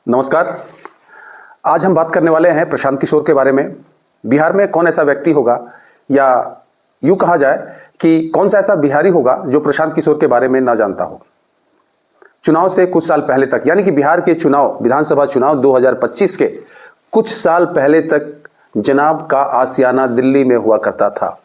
नमस्कार। आज हम बात करने वाले हैं प्रशांत किशोर के बारे में। बिहार में कौन ऐसा व्यक्ति होगा, या यूं कहा जाए कि कौन सा ऐसा बिहारी होगा जो प्रशांत किशोर के बारे में ना जानता हो। चुनाव से कुछ साल पहले तक, यानी कि बिहार के चुनाव, विधानसभा चुनाव 2025 के कुछ साल पहले तक जनाब का आशियाना दिल्ली में हुआ करता था।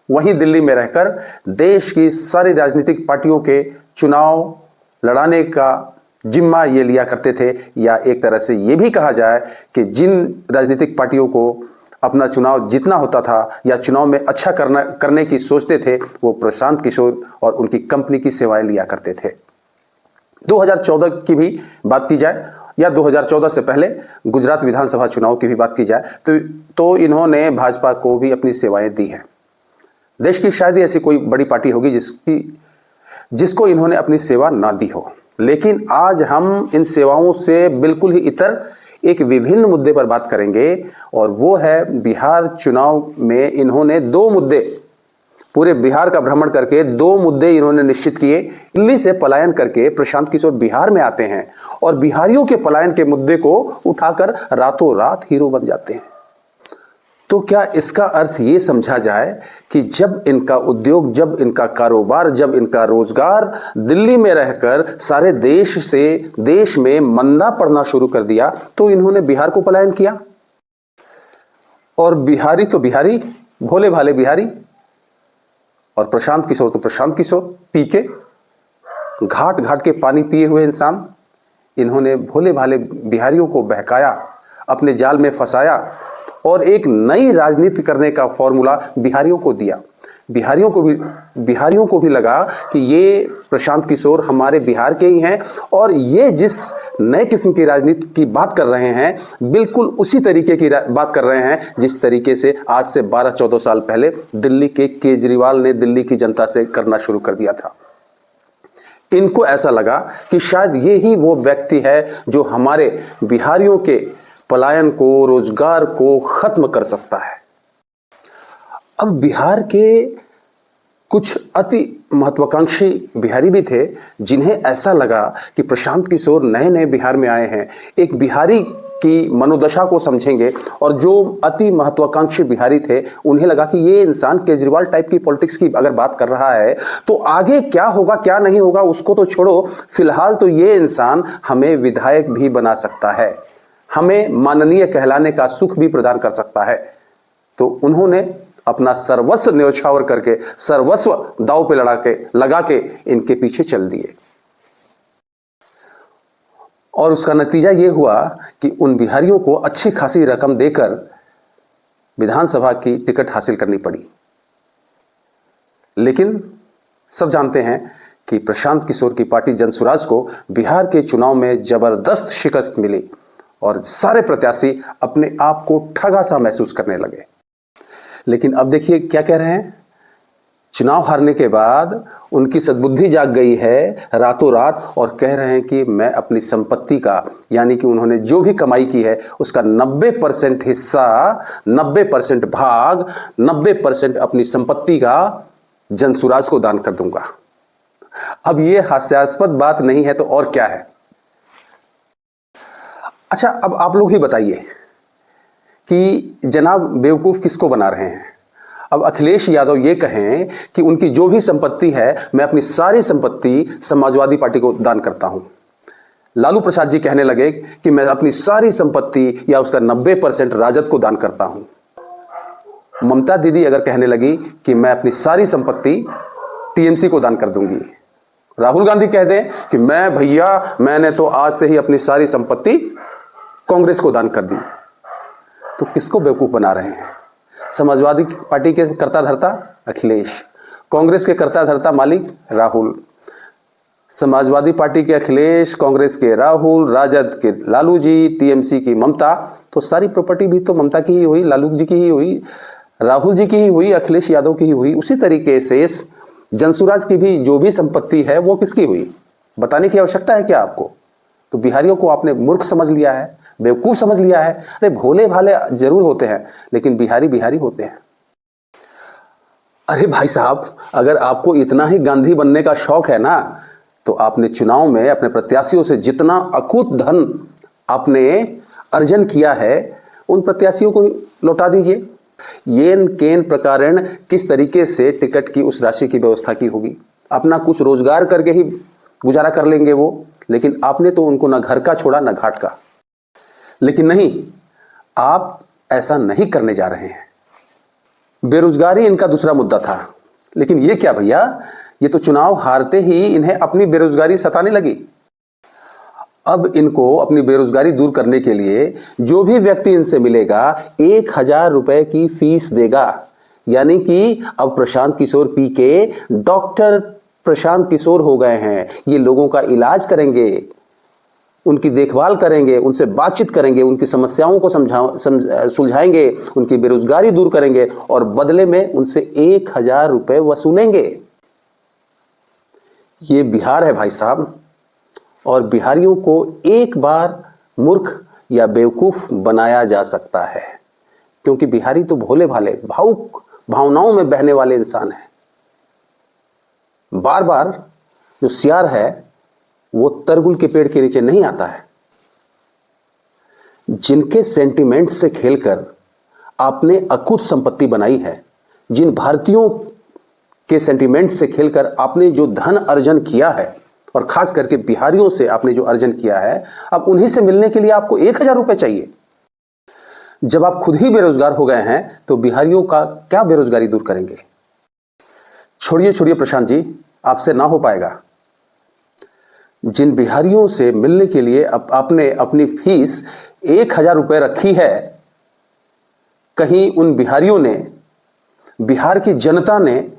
वहीं दिल्ली में रहकर देश की सारी राजनीतिक पार्टियों के चुनाव लड़ाने का जिम्मा ये लिया करते थे, या एक तरह से ये भी कहा जाए कि जिन राजनीतिक पार्टियों को अपना चुनाव जीतना होता था या चुनाव में अच्छा करने की सोचते थे, वो प्रशांत किशोर और उनकी कंपनी की सेवाएं लिया करते थे। 2014 की भी बात की जाए या 2014 से पहले गुजरात विधानसभा चुनाव की भी बात की जाए तो इन्होंने भाजपा को भी अपनी सेवाएं दी हैं। देश की शायद ही ऐसी कोई बड़ी पार्टी होगी जिसको इन्होंने अपनी सेवा ना दी हो। लेकिन आज हम इन सेवाओं से बिल्कुल ही इतर एक विभिन्न मुद्दे पर बात करेंगे, और वो है बिहार चुनाव में इन्होंने दो मुद्दे, पूरे बिहार का भ्रमण करके दो मुद्दे इन्होंने निश्चित किए। दिल्ली से पलायन करके प्रशांत किशोर बिहार में आते हैं और बिहारियों के पलायन के मुद्दे को उठाकर रातों रात हीरो बन जाते हैं। तो क्या इसका अर्थ ये समझा जाए कि जब इनका उद्योग, जब इनका कारोबार, जब इनका रोजगार दिल्ली में रहकर सारे देश में मंदा पड़ना शुरू कर दिया, तो इन्होंने बिहार को पलायन किया? और बिहारी तो बिहारी, भोले भाले बिहारी, और प्रशांत किशोर तो प्रशांत किशोर, पी के घाट घाट के पानी पिए हुए इंसान। इन्होंने भोले भाले बिहारियों को बहकाया, अपने जाल में फंसाया और एक नई राजनीति करने का फॉर्मूला बिहारियों को दिया। बिहारियों को भी लगा कि ये प्रशांत किशोर हमारे बिहार के ही हैं, और ये जिस नए किस्म की राजनीति की बात कर रहे हैं, बिल्कुल उसी तरीके की बात कर रहे हैं जिस तरीके से आज से 12-14 साल पहले दिल्ली के केजरीवाल ने दिल्ली की जनता से करना शुरू कर दिया था। इनको ऐसा लगा कि शायद ये ही वो व्यक्ति है जो हमारे बिहारियों के पलायन को, रोजगार को खत्म कर सकता है। अब बिहार के कुछ अति महत्वाकांक्षी बिहारी भी थे जिन्हें ऐसा लगा कि प्रशांत किशोर नए नए बिहार में आए हैं, एक बिहारी की मनोदशा को समझेंगे। और जो अति महत्वाकांक्षी बिहारी थे, उन्हें लगा कि ये इंसान केजरीवाल टाइप की पॉलिटिक्स की अगर बात कर रहा है तो आगे क्या होगा क्या नहीं होगा उसको तो छोड़ो, फिलहाल तो ये इंसान हमें विधायक भी बना सकता है, हमें माननीय कहलाने का सुख भी प्रदान कर सकता है। तो उन्होंने अपना सर्वस्व न्यौछावर करके, सर्वस्व दांव पे लगा के इनके पीछे चल दिए। और उसका नतीजा यह हुआ कि उन बिहारियों को अच्छी खासी रकम देकर विधानसभा की टिकट हासिल करनी पड़ी। लेकिन सब जानते हैं कि प्रशांत किशोर की पार्टी जनसुराज को बिहार के चुनाव में जबरदस्त शिकस्त मिली और सारे प्रत्याशी अपने आप को ठगा सा महसूस करने लगे। लेकिन अब देखिए क्या कह रहे हैं। चुनाव हारने के बाद उनकी सद्बुद्धि जाग गई है रातों रात, और कह रहे हैं कि मैं अपनी संपत्ति का, यानी कि उन्होंने जो भी कमाई की है उसका 90% हिस्सा, 90% भाग, 90% अपनी संपत्ति का जनसुराज को दान कर दूंगा। अब यह हास्यास्पद बात नहीं है तो और क्या है। अच्छा, अब आप लोग ही बताइए कि जनाब बेवकूफ़ किसको बना रहे हैं। अब अखिलेश यादव ये कहें कि उनकी जो भी संपत्ति है, मैं अपनी सारी संपत्ति समाजवादी पार्टी को दान करता हूं। लालू प्रसाद जी कहने लगे कि मैं अपनी सारी संपत्ति या उसका 90% राजद को दान करता हूं। ममता दीदी अगर कहने लगी कि मैं अपनी सारी संपत्ति टीएमसी को दान कर दूंगी। राहुल गांधी कह दें कि मैंने तो आज से ही अपनी सारी संपत्ति कांग्रेस को दान कर दी। तो किसको बेवकूफ बना रहे हैं। समाजवादी पार्टी के कर्ता धर्ता अखिलेश, कांग्रेस के कर्ता धर्ता मालिक राहुल। समाजवादी पार्टी के अखिलेश, कांग्रेस के राहुल, राजद के लालू जी, टीएमसी की ममता। तो सारी प्रॉपर्टी भी तो ममता की ही हुई, लालू जी की ही हुई, राहुल जी की ही हुई, अखिलेश यादव की ही हुई। उसी तरीके से जनसुराज की भी जो भी संपत्ति है वो किसकी हुई, बताने की आवश्यकता है क्या आपको। तो बिहारियों को आपने मूर्ख समझ लिया है, बेवकूफ समझ लिया है। अरे भोले भाले जरूर होते हैं, लेकिन बिहारी बिहारी होते हैं। अरे भाई साहब, अगर आपको इतना ही गांधी बनने का शौक है ना, तो आपने चुनाव में अपने प्रत्याशियों से जितना अकूत धन आपने अर्जन किया है उन प्रत्याशियों को लौटा दीजिए। येन केन प्रकारेण किस तरीके से टिकट की उस राशि की व्यवस्था की होगी। अपना कुछ रोजगार करके ही गुजारा कर लेंगे वो, लेकिन आपने तो उनको ना घर का छोड़ा ना घाट का। लेकिन नहीं, आप ऐसा नहीं करने जा रहे हैं। बेरोजगारी इनका दूसरा मुद्दा था, लेकिन ये क्या भैया, ये तो चुनाव हारते ही इन्हें अपनी बेरोजगारी सताने लगी। अब इनको अपनी बेरोजगारी दूर करने के लिए जो भी व्यक्ति इनसे मिलेगा 1000 रुपए की फीस देगा। यानी कि अब प्रशांत किशोर पी के डॉक्टर प्रशांत किशोर हो गए हैं। ये लोगों का इलाज करेंगे, उनकी देखभाल करेंगे, उनसे बातचीत करेंगे, उनकी समस्याओं को सुलझाएंगे, उनकी बेरोजगारी दूर करेंगे और बदले में उनसे 1000 रुपए वसूलेंगे। ये बिहार है भाई साहब, और बिहारियों को एक बार मूर्ख या बेवकूफ बनाया जा सकता है, क्योंकि बिहारी तो भोले भाले, भावुक, भावनाओं में बहने वाले इंसान हैं। बार बार जो सियार है वो तरगुल के पेड़ के नीचे नहीं आता है। जिनके सेंटिमेंट से खेलकर आपने अकुत संपत्ति बनाई है, जिन भारतीयों के सेंटिमेंट से खेलकर आपने जो धन अर्जन किया है, और खास करके बिहारियों से आपने जो अर्जन किया है, अब उन्हीं से मिलने के लिए आपको 1000 रुपए चाहिए। जब आप खुद ही बेरोजगार हो गए हैं तो बिहारियों का क्या बेरोजगारी दूर करेंगे। छोड़िए छोड़िए प्रशांत जी, आपसे ना हो पाएगा। जिन बिहारियों से मिलने के लिए आपने अपनी फीस 1000 रुपए रखी है, कहीं उन बिहारियों ने, बिहार की जनता ने,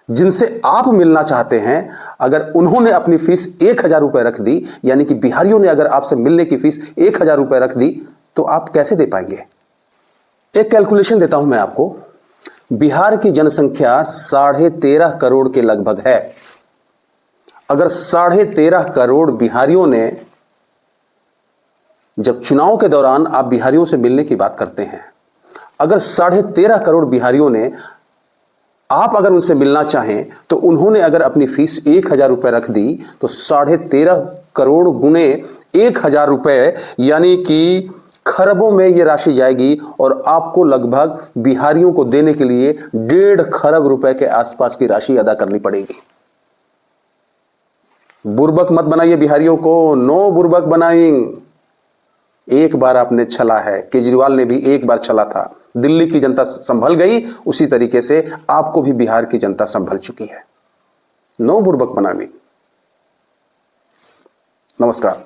जिनसे आप मिलना चाहते हैं, अगर उन्होंने अपनी फीस 1000 रुपए रख दी, यानी कि बिहारियों ने अगर आपसे मिलने की फीस 1000 रुपए रख दी, तो आप कैसे दे पाएंगे। एक कैलकुलेशन देता हूं मैं आपको। बिहार की जनसंख्या 13.5 करोड़ के लगभग है। अगर 13.5 करोड़ बिहारियों ने, जब चुनाव के दौरान आप बिहारियों से मिलने की बात करते हैं, अगर 13.5 करोड़ बिहारियों ने, आप अगर उनसे मिलना चाहें तो उन्होंने अगर अपनी फीस 1000 रुपए रख दी, तो 13.5 करोड़ गुने 1000 रुपए, यानी कि खरबों में यह राशि जाएगी, और आपको लगभग बिहारियों को देने के लिए 1.5 खरब रुपए के आसपास की राशि अदा करनी पड़ेगी। बुर्बक मत बनाइए बिहारियों को, नो बुर्बक बनाइंग। एक बार आपने छला है, केजरीवाल ने भी एक बार छला था। दिल्ली की जनता संभल गई, उसी तरीके से आपको भी बिहार की जनता संभल चुकी है। नो बुर्बक बनाइंग। नमस्कार।